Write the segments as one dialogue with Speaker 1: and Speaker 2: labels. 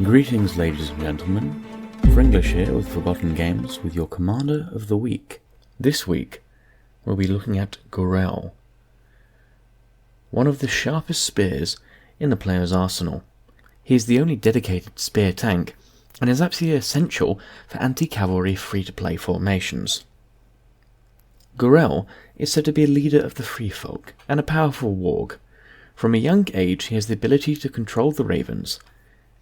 Speaker 1: Greetings, ladies and gentlemen. Fringlish here with Forgotten Games with your Commander of the Week. This week, we'll be looking at Gorell, one of the sharpest spears in the player's arsenal. He is the only dedicated spear tank, and is absolutely essential for anti-cavalry free-to-play formations. Gorell is said to be a leader of the Free Folk, and a powerful warg. From a young age he has the ability to control the ravens.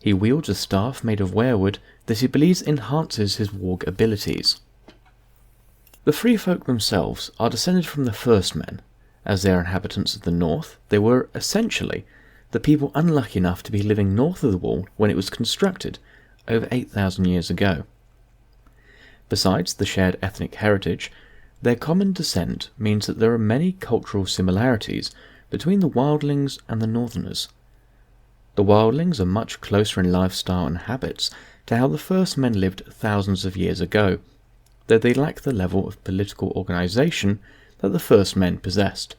Speaker 1: He wields a staff made of werewood that he believes enhances his warg abilities. The Free Folk themselves are descended from the First Men. As they are inhabitants of the North, they were, essentially, the people unlucky enough to be living north of the Wall when it was constructed, over 8,000 years ago. Besides the shared ethnic heritage, their common descent means that there are many cultural similarities between the Wildlings and the Northerners. The Wildlings are much closer in lifestyle and habits to how the First Men lived thousands of years ago, though they lack the level of political organisation that the First Men possessed.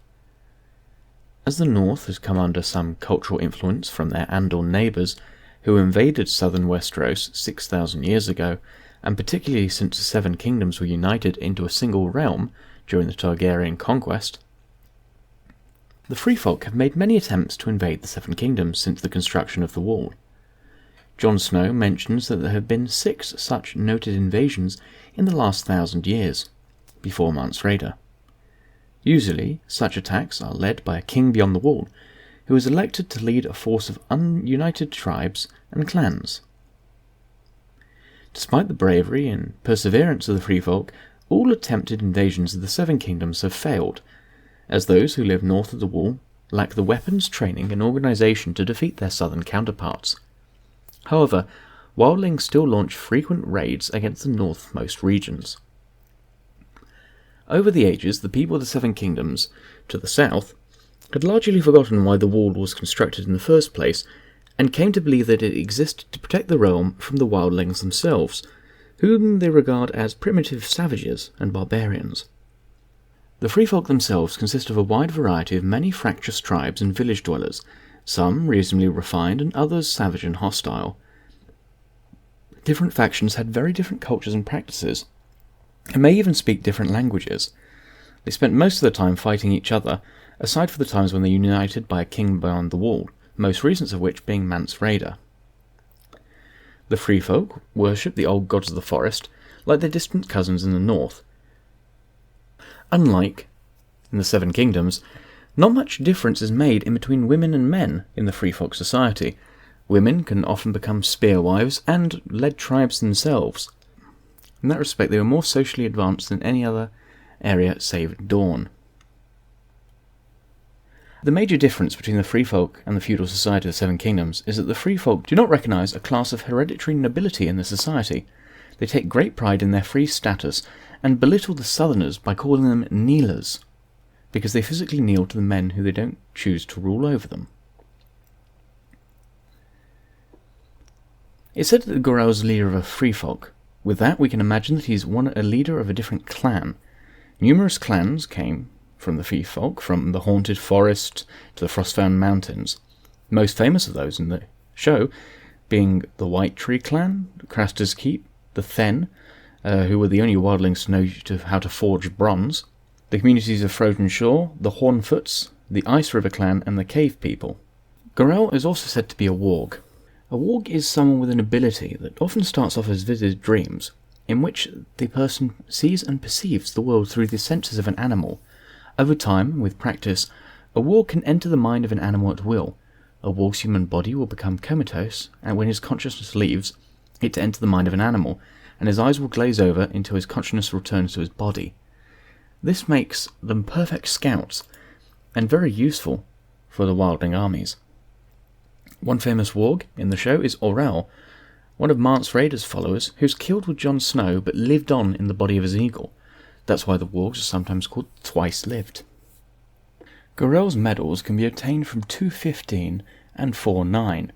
Speaker 1: As the North has come under some cultural influence from their Andal neighbours, who invaded southern Westeros 6,000 years ago, and particularly since the Seven Kingdoms were united into a single realm during the Targaryen conquest, the Free Folk have made many attempts to invade the Seven Kingdoms since the construction of the Wall. Jon Snow mentions that there have been 6 such noted invasions in the last 1,000 years, before Mance Rayder. Usually, such attacks are led by a king beyond the Wall, who is elected to lead a force of ununited tribes and clans. Despite the bravery and perseverance of the Free Folk, all attempted invasions of the Seven Kingdoms have failed, as those who live north of the Wall lack the weapons, training and organisation to defeat their southern counterparts. However, Wildling still launch frequent raids against the northmost regions. Over the ages, the people of the Seven Kingdoms, to the south, had largely forgotten why the Wall was constructed in the first place, and came to believe that it existed to protect the realm from the Wildlings themselves, whom they regard as primitive savages and barbarians. The Free Folk themselves consist of a wide variety of many fractious tribes and village dwellers, some reasonably refined and others savage and hostile. Different factions had very different cultures and practices, and may even speak different languages. They spent most of their time fighting each other, aside for the times when they were united by a king beyond the Wall, most recent of which being Mance Rayder. The Free Folk worship the old gods of the forest, like their distant cousins in the north. Unlike in the Seven Kingdoms, not much difference is made in between women and men in the Free Folk society. Women can often become spearwives and lead tribes themselves. In that respect, they were more socially advanced than any other area save Dawn. The major difference between the Free Folk and the feudal society of the Seven Kingdoms is that the Free Folk do not recognise a class of hereditary nobility in the society. They take great pride in their free status, and belittle the Southerners by calling them kneelers, because they physically kneel to the men who they don't choose to rule over them. It's said that Gorell is the leader of a Free Folk. With that, we can imagine that he's a leader of a different clan. Numerous clans came from the Free Folk, from the Haunted Forest to the Frostbound Mountains. Most famous of those in the show being the White Tree clan, Craster's Keep, the Thenn, who were the only wildlings to know how to forge bronze, the communities of Frozen Shore, the Hornfoots, the Ice River clan, and the Cave People. Gorell is also said to be a warg. A warg is someone with an ability that often starts off as vivid dreams, in which the person sees and perceives the world through the senses of an animal. Over time, with practice, a warg can enter the mind of an animal at will. A warg's human body will become comatose, and when his consciousness leaves, it to enter the mind of an animal, and his eyes will glaze over until his consciousness returns to his body. This makes them perfect scouts, and very useful for the Wildling armies. One famous warg in the show is Orell, one of Mance Rayder's followers, who's killed with Jon Snow but lived on in the body of his eagle. That's why the wargs are sometimes called twice-lived. Gorell's medals can be obtained from 215 and 49.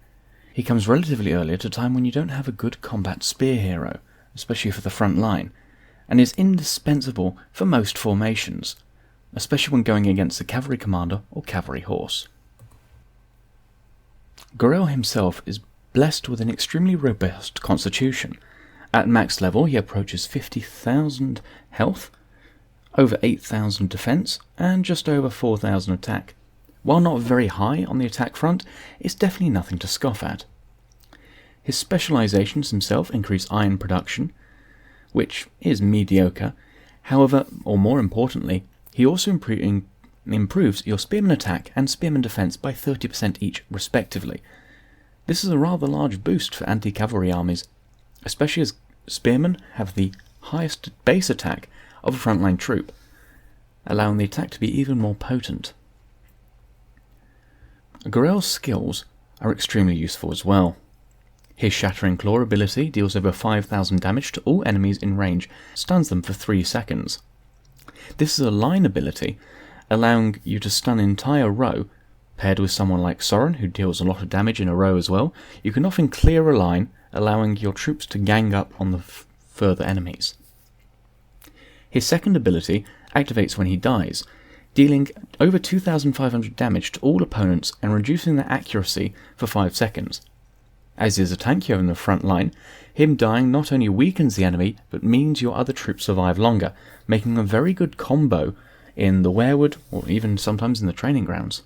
Speaker 1: He comes relatively early at a time when you don't have a good combat spear hero, especially for the front line, and is indispensable for most formations, especially when going against a cavalry commander or cavalry horse. Gorell himself is blessed with an extremely robust constitution. At max level, he approaches 50,000 health, over 8,000 defense, and just over 4,000 attack. While not very high on the attack front, it's definitely nothing to scoff at. His specializations himself increase iron production, which is mediocre. However, or more importantly, he also improves your spearman attack and spearman defense by 30% each, respectively. This is a rather large boost for anti-cavalry armies, especially as spearmen have the highest base attack of a frontline troop, allowing the attack to be even more potent. Gorell's skills are extremely useful as well. His Shattering Claw ability deals over 5,000 damage to all enemies in range, stuns them for 3 seconds. This is a line ability, allowing you to stun an entire row. Paired with someone like Soren, who deals a lot of damage in a row as well, you can often clear a line, allowing your troops to gang up on the further enemies. His second ability activates when he dies, dealing over 2,500 damage to all opponents and reducing their accuracy for 5 seconds. As is a tankier in the front line, him dying not only weakens the enemy, but means your other troops survive longer, making a very good combo in the werewood, or even sometimes in the training grounds.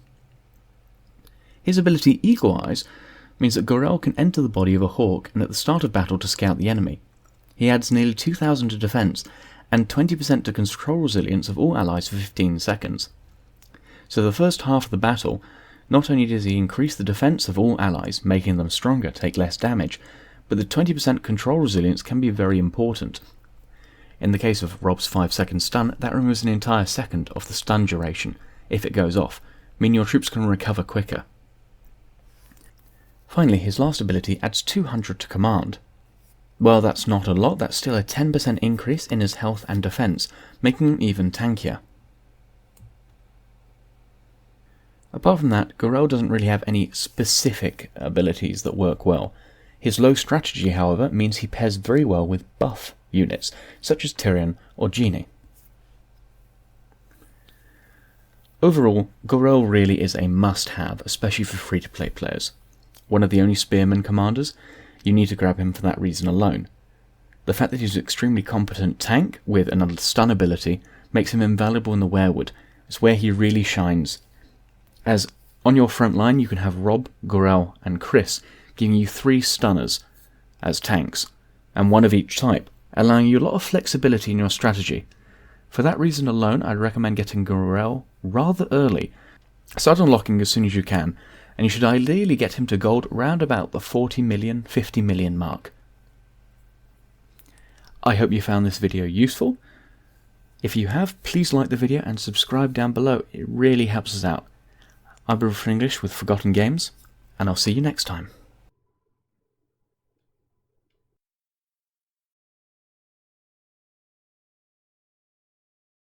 Speaker 1: His ability Eagle Eyes means that Gorell can enter the body of a hawk and at the start of battle to scout the enemy. He adds nearly 2,000 to defense, and 20% to control resilience of all allies for 15 seconds. So the first half of the battle, not only does he increase the defense of all allies, making them stronger, take less damage, but the 20% control resilience can be very important. In the case of Rob's 5-second stun, that removes an entire second of the stun duration, if it goes off, meaning your troops can recover quicker. Finally, his last ability adds 200 to command. Well, that's not a lot, that's still a 10% increase in his health and defense, making him even tankier. Apart from that, Gorell doesn't really have any specific abilities that work well. His low strategy, however, means he pairs very well with buff units, such as Tyrion or Genie. Overall, Gorell really is a must-have, especially for free-to-play players. One of the only spearman commanders, you need to grab him for that reason alone. The fact that he's an extremely competent tank with another stun ability makes him invaluable in the werewood. It's where he really shines, as on your front line you can have Rob, Gorell and Chris giving you 3 stunners as tanks, and 1 of each type, allowing you a lot of flexibility in your strategy. For that reason alone, I'd recommend getting Gorell rather early. Start unlocking as soon as you can, and you should ideally get him to gold round about the 40 million, 50 million mark. I hope you found this video useful. If you have, please like the video and subscribe down below, it really helps us out. I'm English with Forgotten Games, and I'll see you next time.